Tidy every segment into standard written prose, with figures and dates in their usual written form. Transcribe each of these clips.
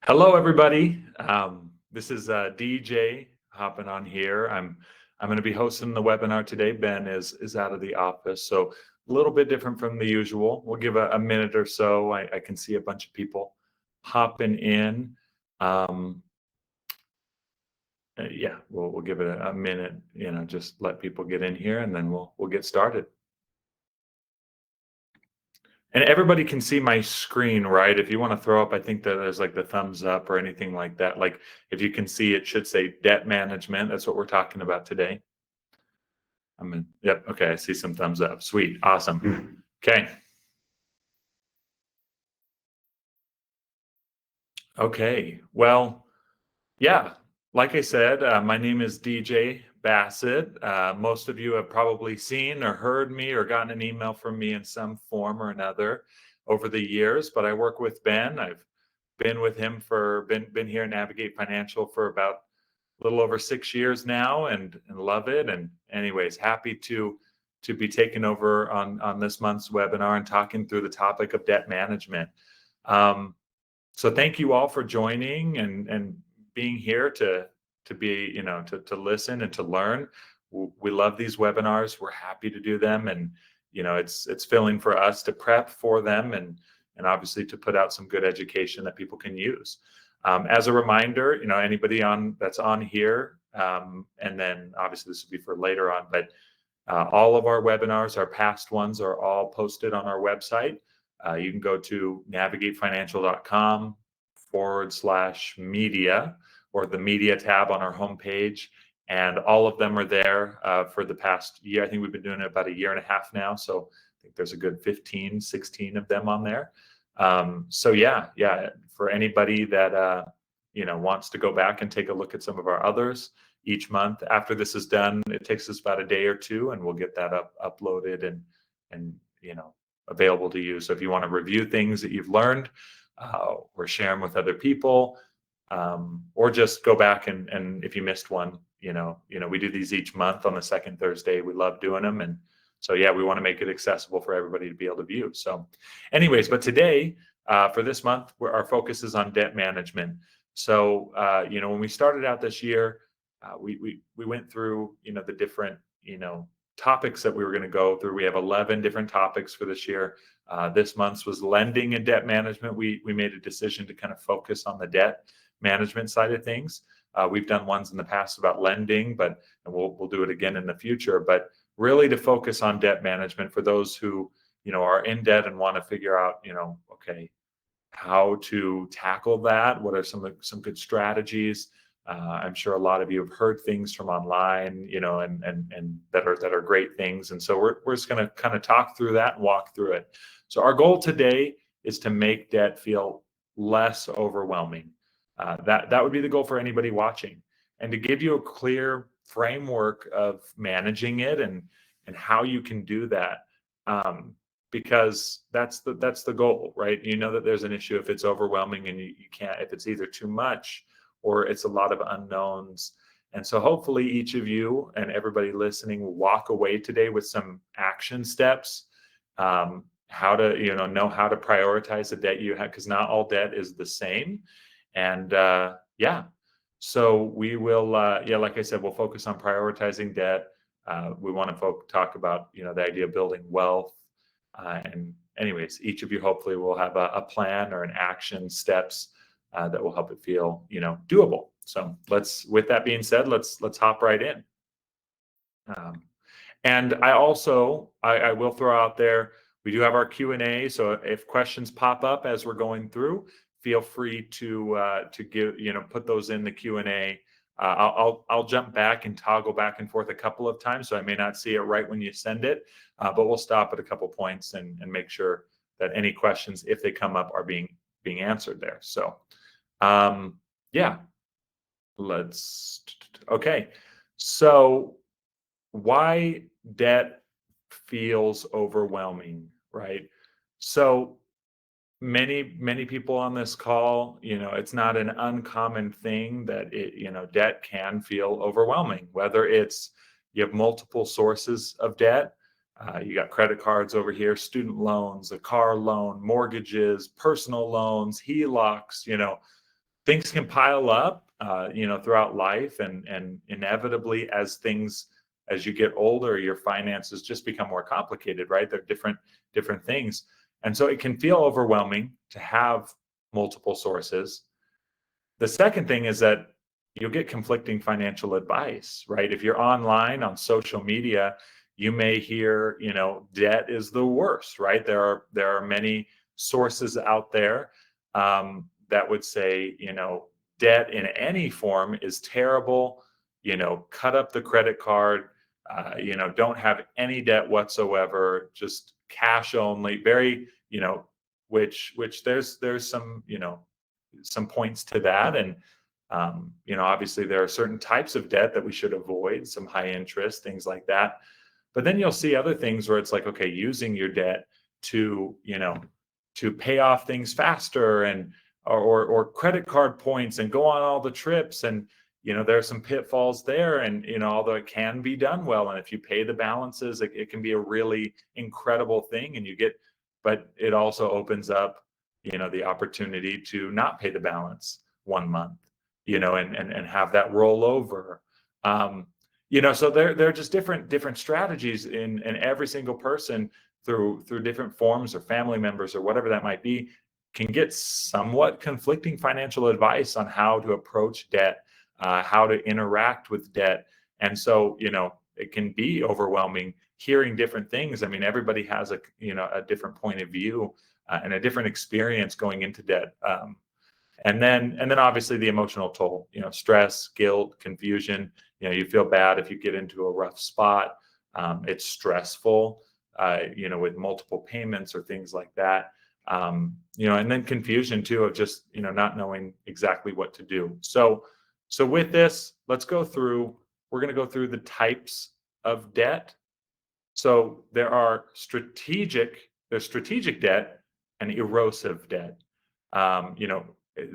Hello, everybody. This is DJ hopping on here. I'm going to be hosting the webinar today. Ben is out of the office, so a little bit different from the usual. We'll give a minute or so. I can see a bunch of people hopping in. Yeah, we'll give it a minute. Just let people get in here, and then we'll get started. And everybody can see my screen, right? If you want to throw up, I think that there's like the thumbs up or anything like that. Like if you can see, it should say debt management. That's what we're talking about today. Yep. Okay. I see some thumbs up. Sweet. Awesome. Okay. Okay. Well, yeah. Like I said, my name is DJ Bassett. Most of you have probably seen or heard me or gotten an email from me in some form or another over the years, but I work with Ben. I've been with him been here at Navigate Financial for about a little over 6 years now, and love it. And anyways, happy to be taking over on this month's webinar and talking through the topic of debt management. So thank you all for joining and being here to be, to listen and to learn. We love these webinars. We're happy to do them, and it's filling for us to prep for them and obviously to put out some good education that people can use. As a reminder, anybody that's on here, and then obviously this will be for later on, but all of our webinars, our past ones, are all posted on our website. You can go to navigatefinancial.com/media or the media tab on our homepage, and all of them are there for the past year. I think we've been doing it about 1.5 years now, so I think there's a good 15, 16 of them on there. So yeah, for anybody that wants to go back and take a look at some of our others each month after this is done, it takes us about a day or two, and we'll get that uploaded and available to you. So if you want to review things that you've learned, or share them with other people, or just go back and if you missed one, we do these each month on the second Thursday. We love doing them, and so yeah, we want to make it accessible for everybody to be able to view. So, anyways, but today for this month, our focus is on debt management. So when we started out this year, we went through the different topics that we were going to go through. We have 11 different topics for this year. This month's was lending and debt management. We made a decision to kind of focus on the debt management side of things. We've done ones in the past about lending, and we'll do it again in the future. But really to focus on debt management for those who are in debt and want to figure out okay, how to tackle that. What are some good strategies? I'm sure a lot of you have heard things from online, and that are great things. And so we're just going to kind of talk through that and walk through it. So our goal today is to make debt feel less overwhelming. That would be the goal for anybody watching, and to give you a clear framework of managing it and how you can do that. Because that's the goal, right? That there's an issue if it's overwhelming and you can't, if it's either too much or it's a lot of unknowns. And so hopefully each of you and everybody listening will walk away today with some action steps, how to know how to prioritize the debt you have, because not all debt is the same. And so we will like I said, we'll focus on prioritizing debt. We want to talk about the idea of building wealth. And anyways, each of you hopefully will have a plan or an action steps that will help it feel doable. So with that being said, let's hop right in. And I will throw out there, we do have our Q&A. So if questions pop up as we're going through, feel free to give put those in the Q&A. I'll jump back and toggle back and forth a couple of times, so I may not see it right when you send it, but we'll stop at a couple points and make sure that any questions, if they come up, are being answered there. So okay. So why debt feels overwhelming, right? So many people on this call, it's not an uncommon thing that debt can feel overwhelming, whether it's you have multiple sources of debt. You got credit cards over here, student loans, a car loan, mortgages, personal loans, HELOCs, things can pile up, throughout life, and inevitably as you get older, your finances just become more complicated, right? They're different things. And so it can feel overwhelming to have multiple sources. The second thing is that you'll get conflicting financial advice, right? If you're online on social media, you may hear, debt is the worst, right? There are many sources out there that would say, debt in any form is terrible. Cut up the credit card. Don't have any debt whatsoever. Just cash only. Very, which there's some points to that. And obviously there are certain types of debt that we should avoid, some high interest, things like that. But then you'll see other things where it's like, okay, using your debt to, to pay off things faster, and or credit card points, and go on all the trips. And there are some pitfalls there. And although it can be done well, and if you pay the balances, it can be a really incredible thing. And but it also opens up the opportunity to not pay the balance one month, and have that roll over. So there are just different strategies in every single person through different forms, or family members, or whatever that might be, can get somewhat conflicting financial advice on how to approach debt, how to interact with debt. And so, it can be overwhelming hearing different things. I mean, everybody has a different point of view and a different experience going into debt. And then obviously the emotional toll, stress, guilt, confusion. You feel bad if you get into a rough spot. It's stressful, with multiple payments or things like that. And then confusion too, of just, not knowing exactly what to do. So with this, we're going to go through the types of debt. So there's strategic debt and erosive debt.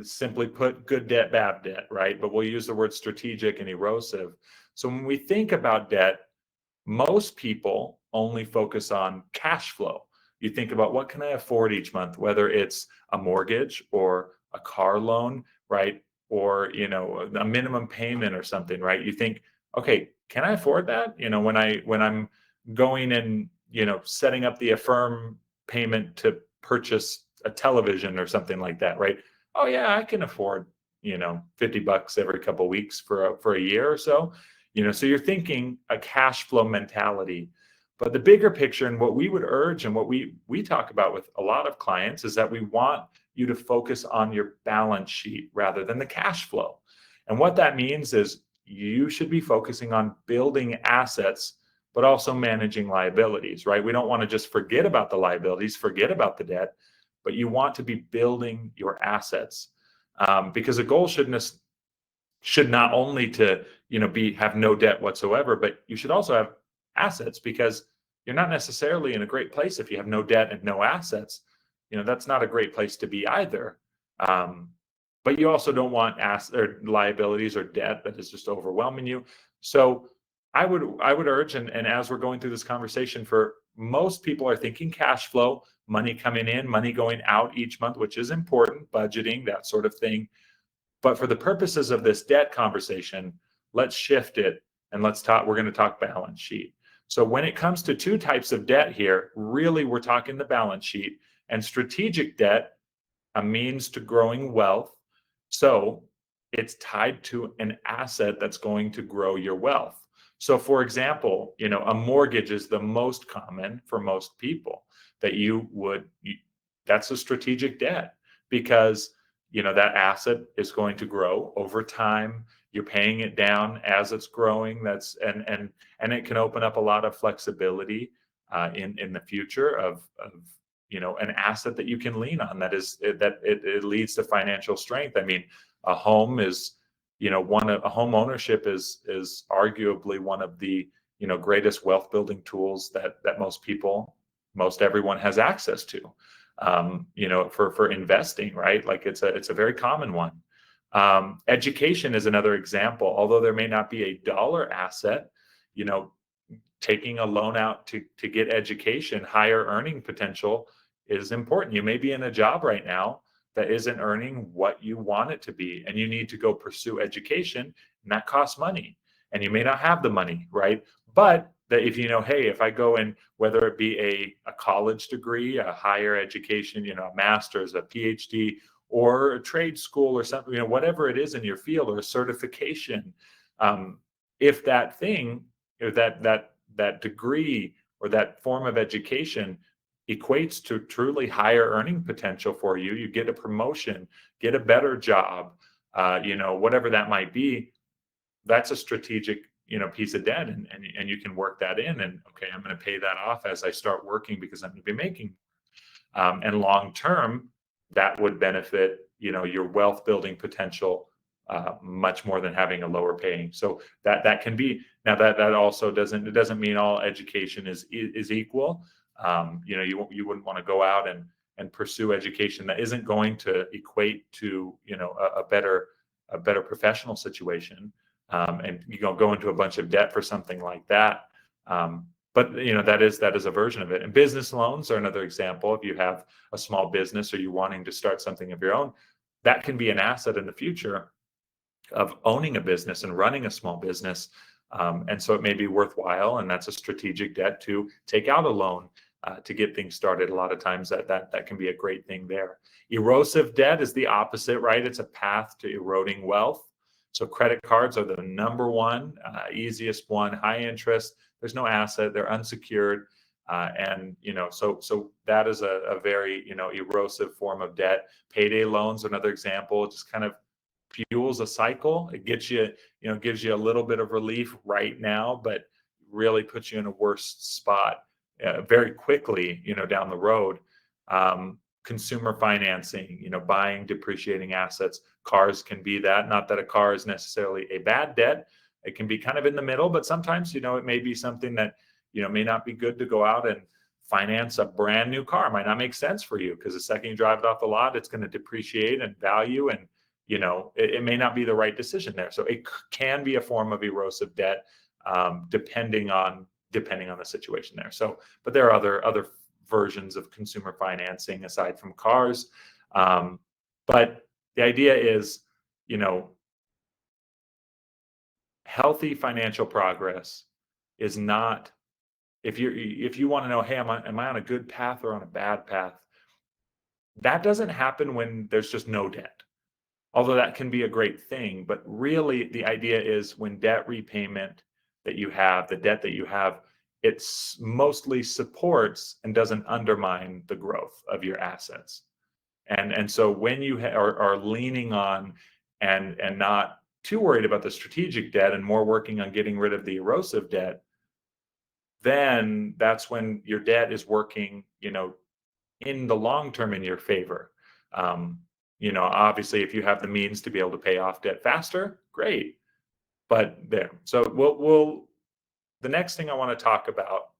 Simply put, good debt, bad debt, right? But we'll use the word strategic and erosive. So when we think about debt, most people only focus on cash flow. You think about, what can I afford each month, whether it's a mortgage or a car loan, right? Or, a minimum payment or something, right? You think, okay, can I afford that? When I'm going and, setting up the Affirm payment to purchase a television or something like that, right? Oh yeah, I can afford, $50 every couple of weeks for a year or so. So you're thinking a cash flow mentality. But the bigger picture, and what we would urge, and what we talk about with a lot of clients, is that we want you to focus on your balance sheet rather than the cash flow. And what that means is you should be focusing on building assets, but also managing liabilities, right? We don't want to just forget about the liabilities, forget about the debt, but you want to be building your assets, because a goal should not only to have no debt whatsoever, but you should also have assets, because you're not necessarily in a great place if you have no debt and no assets. That's not a great place to be either. But you also don't want liabilities or debt that is just overwhelming you. So I would urge, and as we're going through this conversation, for most people are thinking cash flow, money coming in, money going out each month, which is important, budgeting, that sort of thing. But for the purposes of this debt conversation, let's shift it, and we're going to talk balance sheet. So when it comes to two types of debt here, really we're talking the balance sheet. And strategic debt, a means to growing wealth. So it's tied to an asset that's going to grow your wealth. So for example, a mortgage is the most common for most people that that's a strategic debt, because that asset is going to grow over time. You're paying it down as it's growing. And it can open up a lot of flexibility in the future of an asset that you can lean on. It leads to financial strength. I mean, a home is home ownership is arguably one of the greatest wealth building tools that most everyone has access to. For investing, right? Like it's a very common one. Education is another example. Although there may not be a dollar asset, taking a loan out to get education, higher earning potential is important. You may be in a job right now, that isn't earning what you want it to be, and you need to go pursue education, and that costs money, and you may not have the money, right? But that if you know, hey, if I go in, whether it be a college degree, a higher education, a master's, a PhD, or a trade school or something, whatever it is in your field, or a certification, um, if that thing, or that degree or that form of education equates to truly higher earning potential for you, you get a promotion, get a better job, whatever that might be, that's a strategic, piece of debt, and you can work that in, and okay, I'm going to pay that off as I start working because I'm going to be making, and long term, that would benefit, your wealth building potential much more than having a lower paying. So that can be, now that also doesn't mean all education is equal. You wouldn't want to go out and pursue education that isn't going to equate to, a better professional situation, and go into a bunch of debt for something like that. But that is a version of it. And business loans are another example. If you have a small business or you're wanting to start something of your own, that can be an asset in the future of owning a business and running a small business. And so it may be worthwhile, and that's a strategic debt, to take out a loan to get things started. A lot of times that can be a great thing there. Erosive debt is the opposite, right? It's a path to eroding wealth. So credit cards are the number one, easiest one, high interest. There's no asset, they're unsecured. And so that is a very erosive form of debt. Payday loans, another example, just kind of fuels a cycle. It gets you, gives you a little bit of relief right now, but really puts you in a worse spot very quickly, down the road. Consumer financing, buying depreciating assets. Cars can be that. Not that a car is necessarily a bad debt. It can be kind of in the middle, but sometimes, it may be something that, may not be good to go out and finance a brand new car. It might not make sense for you because the second you drive it off the lot, it's going to depreciate in value, and it may not be the right decision there. So it can be a form of erosive debt, depending on the situation there. So, but there are other versions of consumer financing aside from cars. But the idea is, healthy financial progress is not, if you want to know, hey, am I on a good path or on a bad path? That doesn't happen when there's just no debt. Although that can be a great thing, but really the idea is when debt repayment the debt that you have, it's mostly supports and doesn't undermine the growth of your assets. And so when you are leaning on and not too worried about the strategic debt and more working on getting rid of the erosive debt, then that's when your debt is working, in the long term in your favor. Obviously, if you have the means to be able to pay off debt faster, great. But there. So the next thing I want to talk about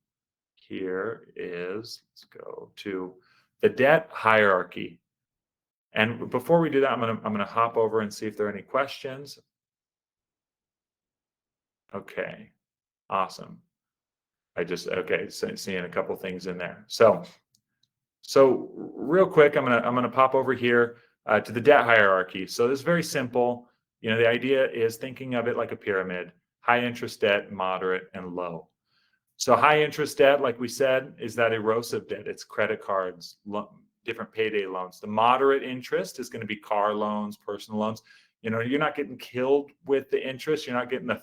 here is, let's go to the debt hierarchy. And before we do that, I'm gonna hop over and see if there are any questions. Okay, awesome. Seeing a couple things in there. So real quick, I'm gonna pop over here to the debt hierarchy. So this is very simple. The idea is thinking of it like a pyramid: high interest debt, moderate, and low. So high interest debt, like we said, is that erosive debt. It's credit cards, different payday loans. The moderate interest is going to be car loans, personal loans. You're not getting killed with the interest. You're not getting the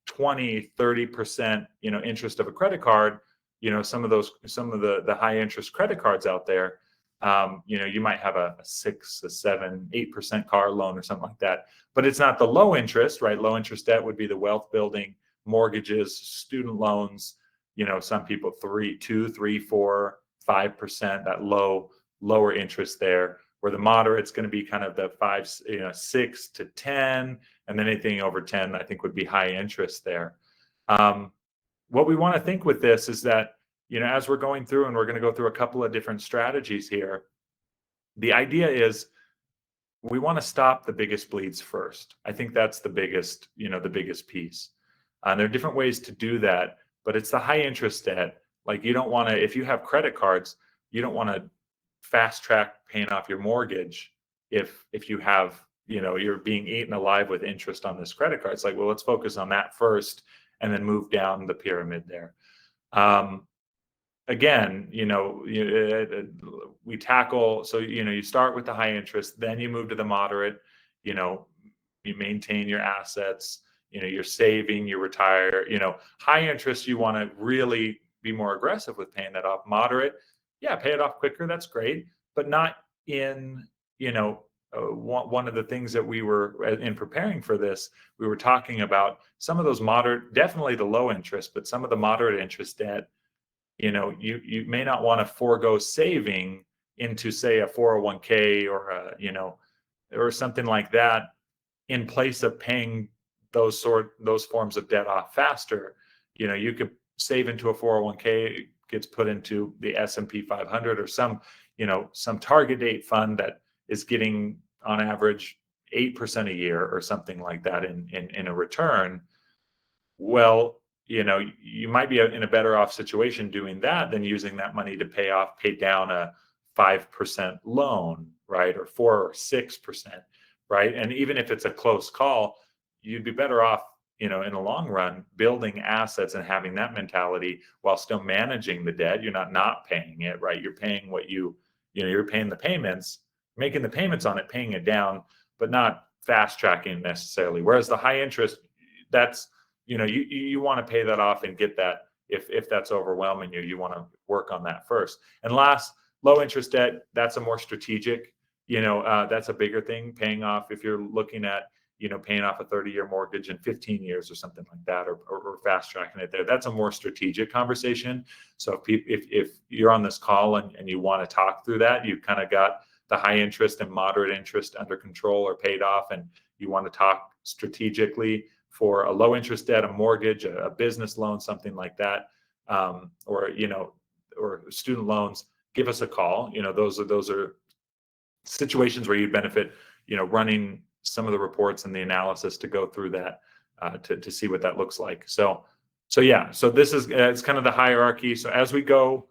20, 30%, interest of a credit card. Some of the high interest credit cards out there, you might have a 6, a 7, 8% car loan or something like that, but it's not the low interest, right? Low interest debt would be the wealth building, mortgages, student loans. Some people 3, 2, 3, 4, 5%, that lower interest there, where the moderate's going to be kind of the 5, 6 to 10, and then anything over 10, I think, would be high interest there. What we want to think with this is that, as we're going through, and we're going to go through a couple of different strategies here, the idea is we want to stop the biggest bleeds first. I think that's the biggest piece. And there are different ways to do that, but it's the high interest debt. Like, you don't want to, if you have credit cards, you don't want to fast track paying off your mortgage if you have, you're being eaten alive with interest on this credit card. It's like, well, let's focus on that first and then move down the pyramid there. Again, we tackle, so, you start with the high interest, then you move to the moderate, you maintain your assets, you're saving, you retire, high interest, you want to really be more aggressive with paying that off. Moderate, yeah, pay it off quicker. That's great, but not in, one of the things that we were in preparing for this, we were talking about some of those moderate, definitely the low interest, but some of the moderate interest debt, you may not want to forego saving into, say, a 401k or or something like that, in place of paying those forms of debt off faster. You could save into a 401k, gets put into the S&P 500 or some target date fund that is getting on average 8% a year or something like that in a return. Well, you might be in a better off situation doing that than using that money to pay down a 5% loan, right? Or 4 or 6%, right? And even if it's a close call, you'd be better off, in the long run, building assets and having that mentality while still managing the debt. You're not paying it, right? You're paying what you're paying the payments, making the payments on it, paying it down, but not fast tracking necessarily. Whereas the high interest, that's, you want to pay that off and get that. If that's overwhelming you want to work on that first. And last, low interest debt, that's a more strategic, that's a bigger thing, paying off, if you're looking at, paying off a 30-year mortgage in 15 years or something like that, or fast tracking it there. That's a more strategic conversation. So if you're on this call and you want to talk through that, you've kind of got the high interest and moderate interest under control or paid off, and you want to talk strategically for a low interest debt, a mortgage, a business loan, something like that, or student loans, give us a call. Those are situations where you'd benefit, running some of the reports and the analysis to go through that, to see what that looks like. So this is, it's kind of the hierarchy. So as we go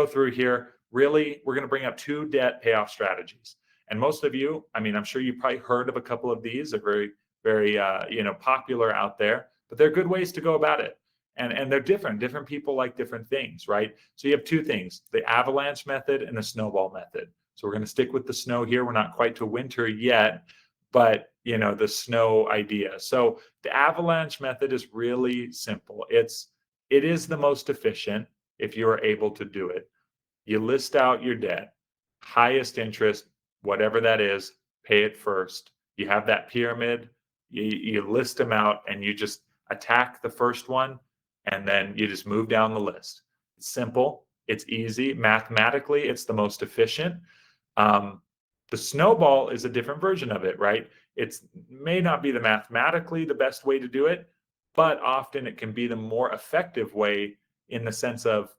through here, really, we're going to bring up 2 debt payoff strategies. And most of you, I'm sure you probably heard of a couple of these. They're very, very, popular out there, but they're good ways to go about it. And they're different. Different people like different things, right? So you have 2 things: the avalanche method and the snowball method. So we're going to stick with the snow here. We're not quite to winter yet, but the snow idea. So the avalanche method is really simple. It is the most efficient if you are able to do it. You list out your debt, highest interest, whatever that is, pay it first. You have that pyramid, you list them out, and you just attack the first one, and then you just move down the list. It's simple, it's easy. Mathematically, it's the most efficient. The snowball is a different version of it, right? It may not be mathematically the best way to do it, but often it can be the more effective way, in the sense of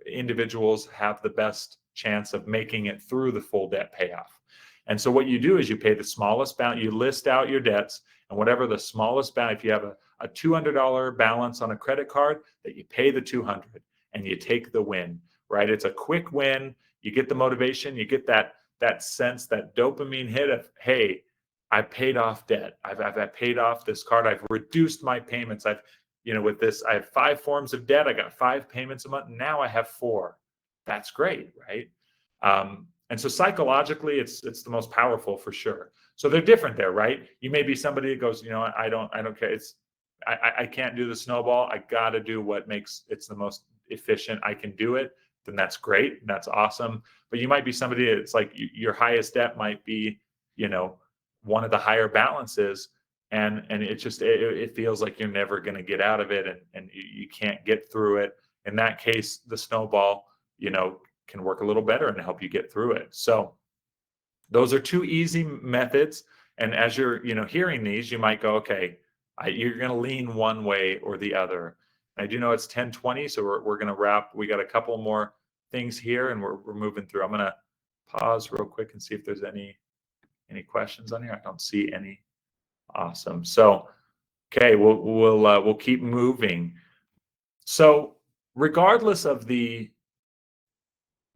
individuals have the best chance of making it through the full debt payoff. And so what you do is you pay the smallest balance, you list out your debts, and whatever the smallest balance, if you have a $200 balance on a credit card, that you pay the $200 and you take the win, right? It's a quick win. You get the motivation, you get that sense, that dopamine hit of, hey, I paid off debt. I've paid off this card. I've reduced my payments. With this, I have 5 forms of debt. I got 5 payments a month. Now I have 4. That's great, right? And so psychologically, it's the most powerful for sure. So they're different there, right? You may be somebody that goes, I don't care. I can't do the snowball. I got to do what makes it's the most efficient. I can do it. Then that's great. That's awesome. But you might be somebody that's like, your highest debt might be, one of the higher balances. And it feels like you're never going to get out of it, and you can't get through it. In that case, the snowball, can work a little better and help you get through it. So those are 2 easy methods. And as you're, hearing these, you might go, okay, you're going to lean one way or the other. I do know it's 10:20, so we're going to wrap. We got a couple more things here, and we're moving through. I'm going to pause real quick and see if there's any questions on here. I don't see any. Awesome. So, okay, we'll keep moving. So, regardless of the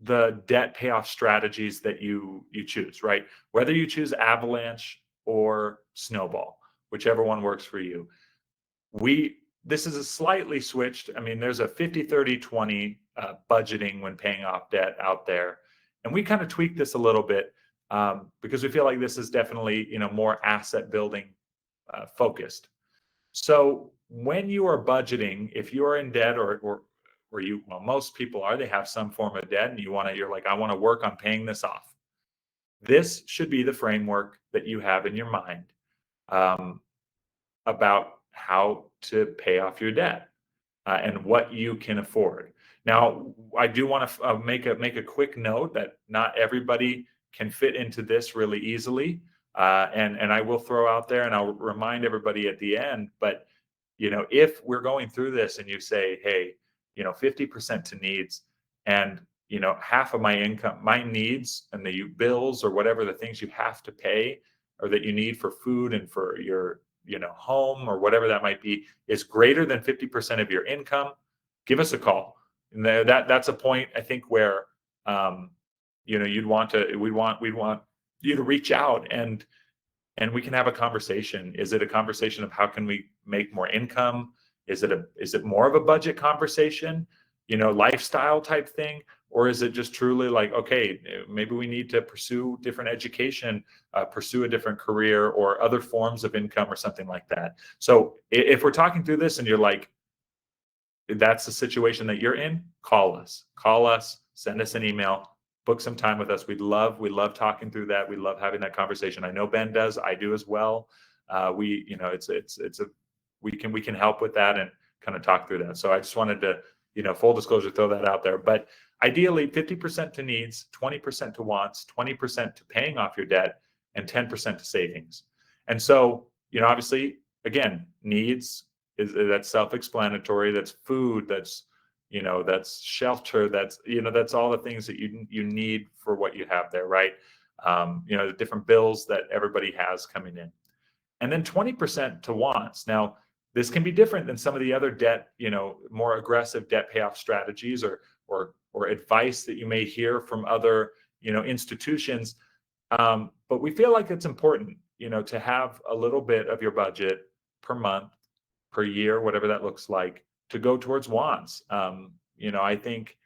the debt payoff strategies that you choose, right? Whether you choose Avalanche or Snowball, whichever one works for you. This is a slightly switched. I mean, there's a 50, 30, 20 budgeting when paying off debt out there. And we kind of tweak this a little bit because we feel like this is definitely, more asset building focused. So when you are budgeting, if you are in debt or well, most people are, they have some form of debt and you're like, I want to work on paying this off. This should be the framework that you have in your mind about how to pay off your debt and what you can afford. Now, I do want to make a quick note that not everybody can fit into this really easily. And I will throw out there and I'll remind everybody at the end, but if we're going through this and you say, hey, 50% to needs and, half of my income, my needs and the bills or whatever the things you have to pay or that you need for food and for your, home or whatever that might be is greater than 50% of your income, give us a call. And that's a point I think where, we'd want you to reach out and we can have a conversation. Is it a conversation of how can we make more income? Is it more of a budget conversation, lifestyle type thing? Or is it just truly like, okay, maybe we need to pursue different education, pursue a different career or other forms of income or something like that. So if we're talking through this and you're like, that's the situation that you're in, call us, send us an email, book some time with us. We love talking through that. We love having that conversation. I know Ben does, I do as well. We can help with that and kind of talk through that. So I just wanted to, full disclosure, throw that out there. But ideally 50% to needs, 20% to wants, 20% to paying off your debt, and 10% to savings. And so, obviously, again, needs that's self-explanatory. That's food, that's shelter, that's all the things that you need for what you have there, right? The different bills that everybody has coming in. And then 20% to wants. Now, this can be different than some of the other debt, more aggressive debt payoff strategies or advice that you may hear from other, institutions. But we feel like it's important, to have a little bit of your budget per month, per year, whatever that looks like, to go towards wants. I think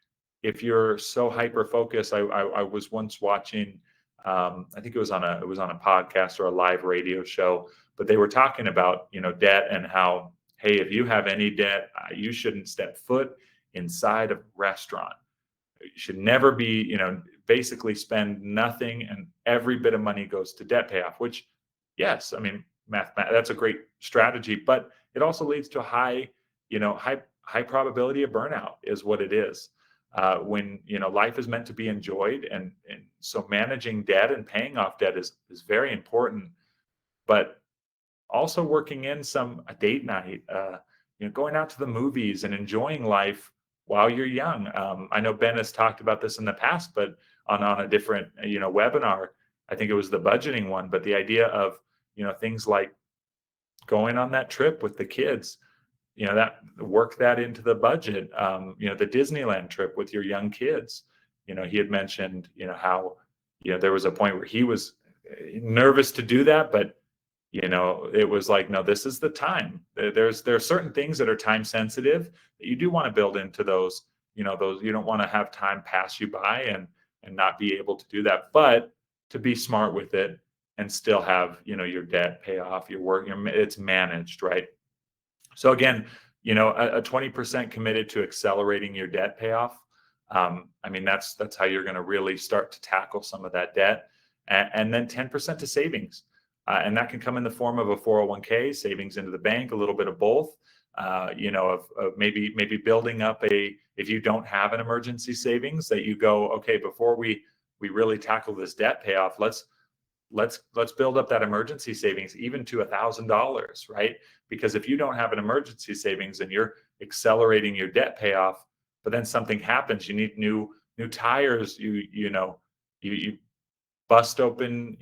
if you're so hyper focused, I was once watching, I think it was on a podcast or a live radio show, but they were talking about, debt and how, hey, if you have any debt, you shouldn't step foot inside a restaurant. You should never be, basically spend nothing and every bit of money goes to debt payoff, which, yes, I mean, that's a great strategy, but it also leads to high probability of burnout is what it is. When, life is meant to be enjoyed. And so managing debt and paying off debt is very important, but also working in a date night, going out to the movies and enjoying life while you're young. I know Ben has talked about this in the past, but on a different, webinar, I think it was the budgeting one, but the idea of, things like going on that trip with the kids, that work that into the budget. The Disneyland trip with your young kids. He had mentioned, how, there was a point where he was nervous to do that, but it was like, no, this is the time. There are certain things that are time sensitive that you do want to build into those. Those you don't want to have time pass you by and not be able to do that, but to be smart with it and still have your debt pay off, your work, it's managed, right? So again, a 20% committed to accelerating your debt payoff. I mean, that's how you're going to really start to tackle some of that debt, and then 10% to savings. And that can come in the form of a 401k, savings into the bank, a little bit of both, of maybe building up if you don't have an emergency savings, that you go, okay, before we really tackle this debt payoff, let's build up that emergency savings even to $1,000, right? Because if you don't have an emergency savings and you're accelerating your debt payoff, but then something happens, you need new tires, you bust open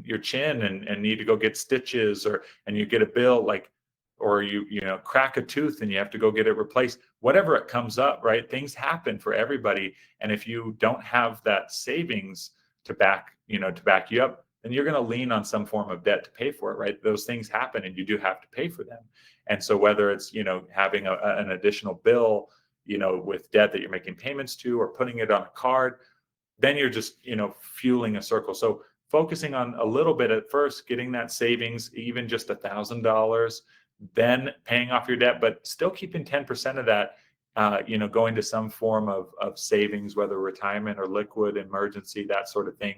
your chin and need to go get stitches and you get a bill, like or you know, crack a tooth and you have to go get it replaced, whatever it comes up, right? Things happen for everybody. And if you don't have that savings to back you up, then you're going to lean on some form of debt to pay for it, right? Those things happen and you do have to pay for them. And so whether it's, you know, having an additional bill, you know, with debt that you're making payments to, or putting it on a card, then you're just, you know, fueling a circle. So focusing on a little bit at first, getting that savings, even just $1,000, then paying off your debt, but still keeping 10% of that, you know, going to some form of savings, whether retirement or liquid emergency, that sort of thing.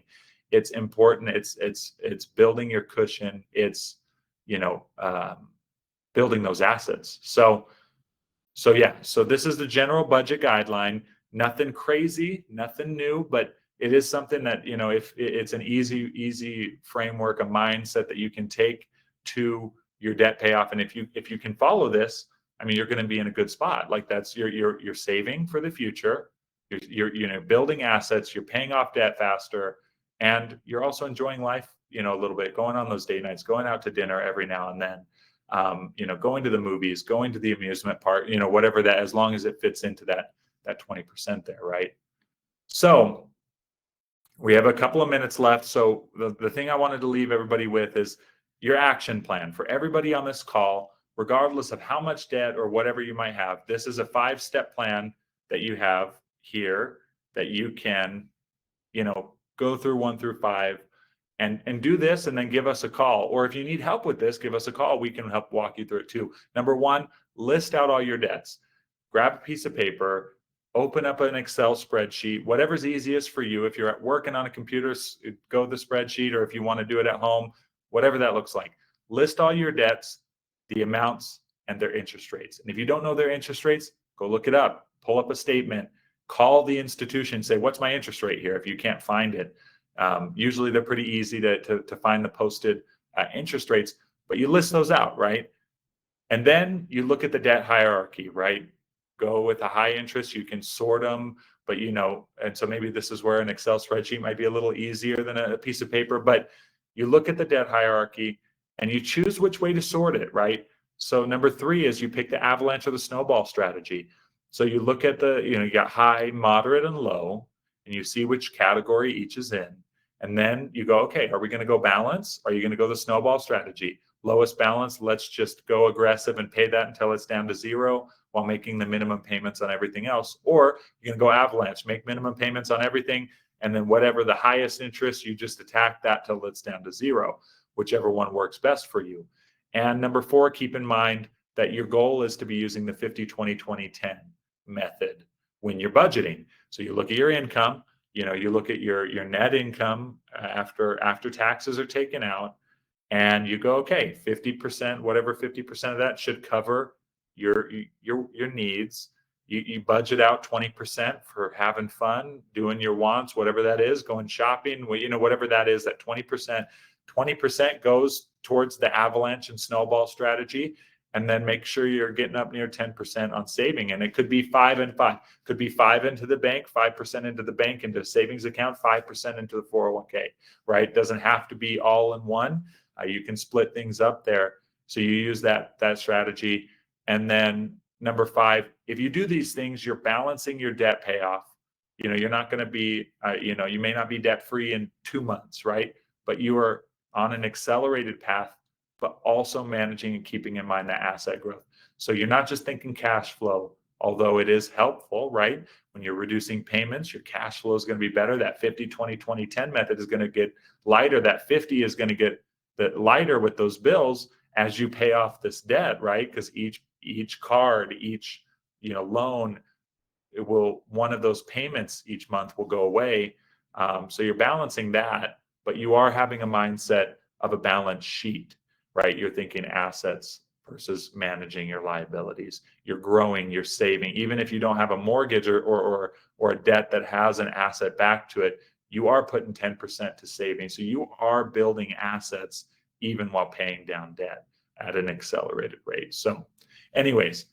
It's important. It's building your cushion. It's, you know, building those assets. So yeah, so this is the general budget guideline. Nothing crazy, nothing new, but it is something that, you know, if it's an easy framework, a mindset that you can take to your debt payoff. And if you can follow this, I mean, you're going to be in a good spot. Like that's you're saving for the future. You're you know, building assets, you're paying off debt faster, and you're also enjoying life, you know, a little bit, going on those date nights, going out to dinner every now and then. You know, going to the movies, going to the amusement park, you know, whatever that, as long as it fits into that 20% there, right? So we have a couple of minutes left. So the thing I wanted to leave everybody with is your action plan for everybody on this call, regardless of how much debt or whatever you might have. This is a 5-step plan that you have here that you can, you know, go through 1 through 5 and do this, and then give us a call. Or if you need help with this, give us a call. We can help walk you through it too. Number 1, list out all your debts. Grab a piece of paper, open up an Excel spreadsheet, whatever's easiest for you. If you're working on a computer, go the spreadsheet, or if you want to do it at home, whatever that looks like. List all your debts, the amounts, and their interest rates. And if you don't know their interest rates, go look it up, pull up a statement, call the institution, say, what's my interest rate here if you can't find it. Usually they're pretty easy to find the posted interest rates, but you list those out, right? And then you look at the debt hierarchy, right? Go with a high interest, you can sort them, but you know, and so maybe this is where an Excel spreadsheet might be a little easier than a piece of paper, but you look at the debt hierarchy and you choose which way to sort it, right? So number 3 is you pick the avalanche or the snowball strategy. So you look at the, you know, you got high, moderate, and low, and you see which category each is in. And then you go, okay, are we going to go balance? Are you going to go the snowball strategy? Lowest balance, let's just go aggressive and pay that until it's down to 0 while making the minimum payments on everything else. Or you're going to go avalanche, make minimum payments on everything, and then whatever the highest interest, you just attack that till it's down to 0, whichever one works best for you. And number 4, keep in mind that your goal is to be using the 50-20-20-10 method when you're budgeting. So you look at your income, you know, you look at your net income after taxes are taken out, and you go, okay, 50%, whatever 50% of that should cover your needs. You budget out 20% for having fun, doing your wants, whatever that is, going shopping, you know, whatever that is, that 20% goes towards the avalanche and snowball strategy. And then make sure you're getting up near 10% on saving. And it could be 5 and 5. Could be 5 into the bank, 5% into the bank, into a savings account, 5% into the 401k, right? Doesn't have to be all in one. You can split things up there. So you use that strategy. And then number 5, if you do these things, you're balancing your debt payoff. You know, you're not going to be, you know, you may not be debt free in 2 months, right? But you are on an accelerated path, but also managing and keeping in mind that asset growth. So you're not just thinking cash flow, although it is helpful, right? When you're reducing payments, your cash flow is going to be better. That 50-20-20-10 method is going to get lighter. That 50 is going to get lighter with those bills as you pay off this debt, right? Because each card, each, you know, loan, one of those payments each month will go away. So you're balancing that, but you are having a mindset of a balance sheet, right? You're thinking assets versus managing your liabilities. You're growing, you're saving. Even if you don't have a mortgage or a debt that has an asset back to it, you are putting 10% to saving. So you are building assets even while paying down debt at an accelerated rate. So anyways,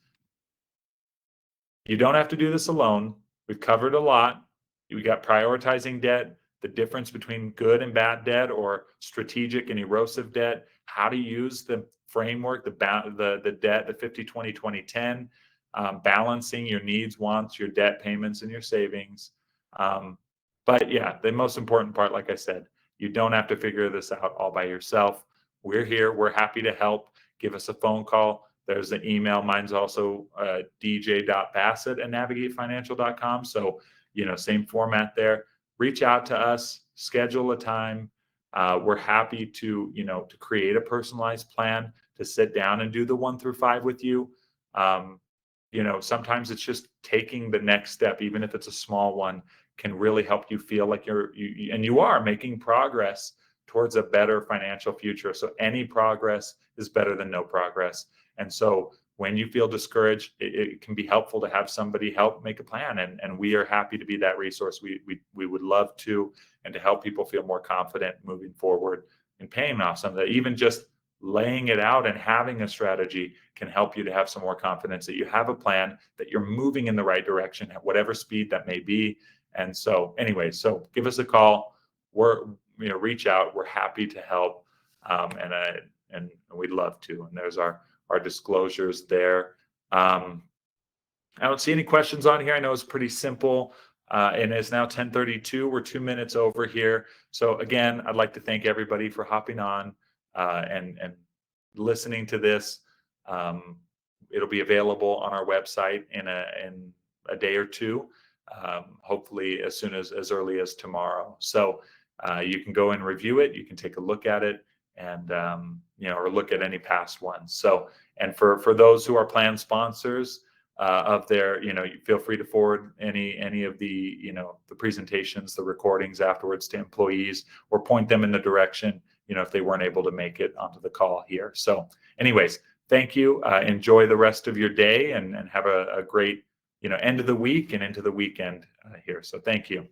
you don't have to do this alone. We've covered a lot. We got prioritizing debt, the difference between good and bad debt, or strategic and erosive debt, how to use the framework, the debt, the 50-20-20-10, balancing your needs, wants, your debt payments, and your savings. But yeah, the most important part, like I said, you don't have to figure this out all by yourself. We're here. We're happy to help. Give us a phone call. There's an email. Mine's also dj.bassett@navigatefinancial.com. So, same format there. Reach out to us, schedule a time. We're happy to create a personalized plan, to sit down and do the 1 through 5 with you. Sometimes it's just taking the next step, even if it's a small one, can really help you feel like you are making progress towards a better financial future. So any progress is better than no progress. And so when you feel discouraged, it can be helpful to have somebody help make a plan. And we are happy to be that resource. We would love to, and to help people feel more confident moving forward in paying off some of that. Even just laying it out and having a strategy can help you to have some more confidence that you have a plan, that you're moving in the right direction at whatever speed that may be. And so anyway, so give us a call. Reach out. We're happy to help. And we'd love to. And there's our disclosures there. I don't see any questions on here. I know it's pretty simple. And it's now 10:32. We're 2 minutes over here. So again, I'd like to thank everybody for hopping on and listening to this. It'll be available on our website in a day or two, hopefully as soon as early as tomorrow. So you can go and review it. You can take a look at it, and or look at any past ones. So, and for those who are plan sponsors of their, you feel free to forward any of the the presentations, the recordings afterwards to employees, or point them in the direction if they weren't able to make it onto the call here. So anyways, thank you. Enjoy the rest of your day, and have a great end of the week and into the weekend here. So thank you.